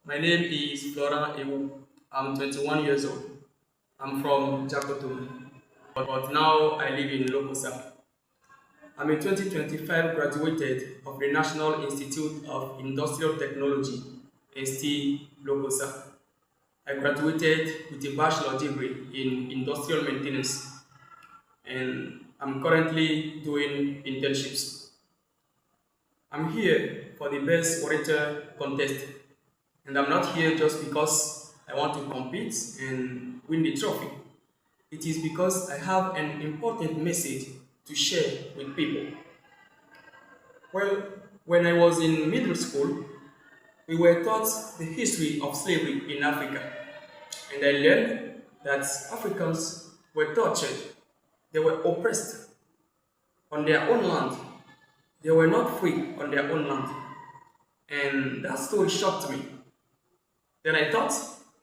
My name is Florent Ewu. I'm 21 years old. I'm from Jakoto, but now I live in Lokosa. I'm a 2025 graduated of the National Institute of Industrial Technology, ST Lokosa. I graduated with a bachelor degree in industrial maintenance, and I'm currently doing internships. I'm here for the Best Orator contest, and I'm not here just because I want to compete and win the trophy. It is because I have an important message to share with people. Well, when I was in middle school, we were taught the history of slavery in Africa, and I learned that Africans were tortured, they were oppressed on their own land, they were not free on their own land. And that story shocked me. Then I thought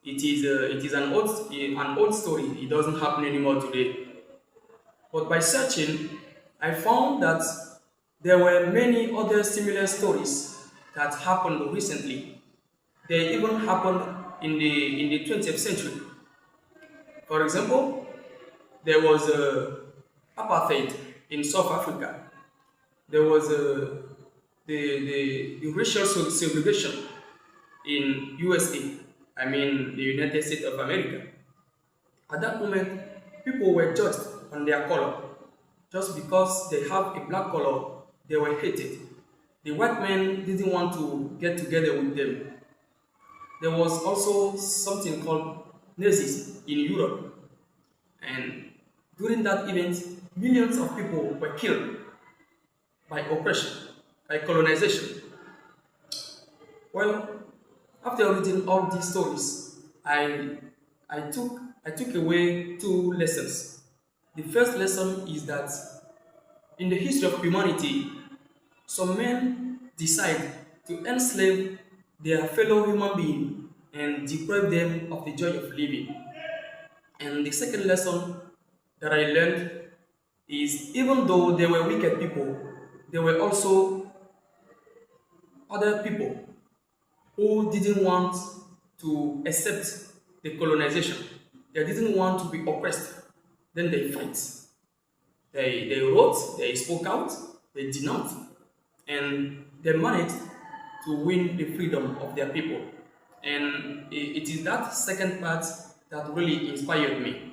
it is an old story. It doesn't happen anymore today. But by searching, I found that there were many other similar stories that happened recently. They even happened in the 20th century. For example, there was apartheid in South Africa. There was the racial segregation in USA. I mean, the United States of America. At that moment, people were judged on their color. Just because they have a black color, they were hated. The white men didn't want to get together with them. There was also something called Nazis in Europe. And during that event, millions of people were killed by oppression, by colonization. Well, after reading all these stories, I took I took away two lessons. The first lesson is that in the history of humanity, some men decide to enslave their fellow human being and deprive them of the joy of living. And the second lesson that I learned is even though they were wicked people, there were also other people who didn't want to accept the colonization. They didn't want to be oppressed. Then they fight. They wrote, they spoke out, they denounced, and they managed to win the freedom of their people. And it is that second part that really inspired me.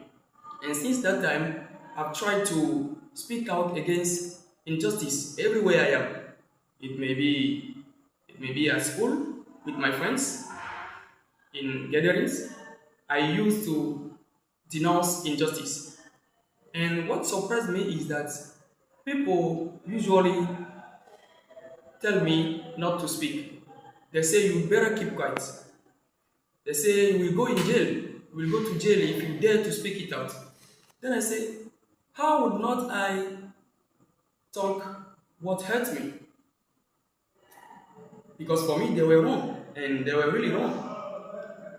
And since that time, I've tried to speak out against injustice everywhere I am. It may be it may be at school with my friends in gatherings. I used to denounce injustice. And what surprised me is that people usually tell me not to speak. They say you better keep quiet. They say you will go in jail. You will go to jail if you dare to speak it out. Then I say, how would not I talk what hurt me? Because for me they were wrong and they were really wrong.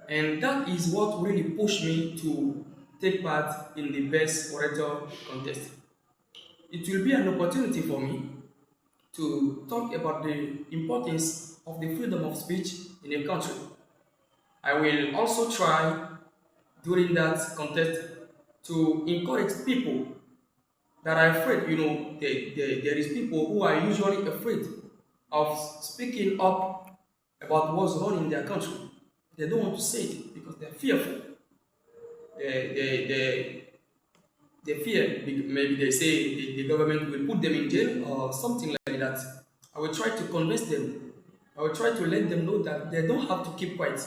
And that is what really pushed me to take part in the Best Orator contest. It will be an opportunity for me to talk about the importance of the freedom of speech in a country. I will also try during that contest to encourage people that are afraid. There is people who are usually afraid of speaking up about what's wrong in their country. They don't want to say it because they're fearful. They fear maybe they say the government will put them in jail or something like that. I will try to convince them. I will try to let them know that they don't have to keep quiet.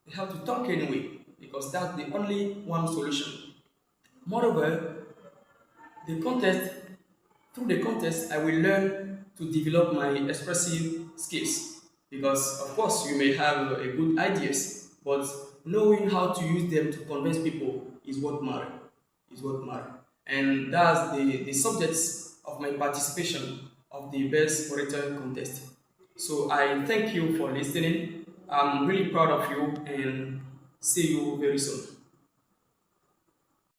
They have to talk anyway because that's the only one solution. Moreover, the contest through the contest I will learn to develop my expressive skills because of course you may have a good ideas, but knowing how to use them to convince people is what matters. And that's the subjects of my participation of the Best Orator contest. So I thank you for listening. I'm really proud of you and see you very soon.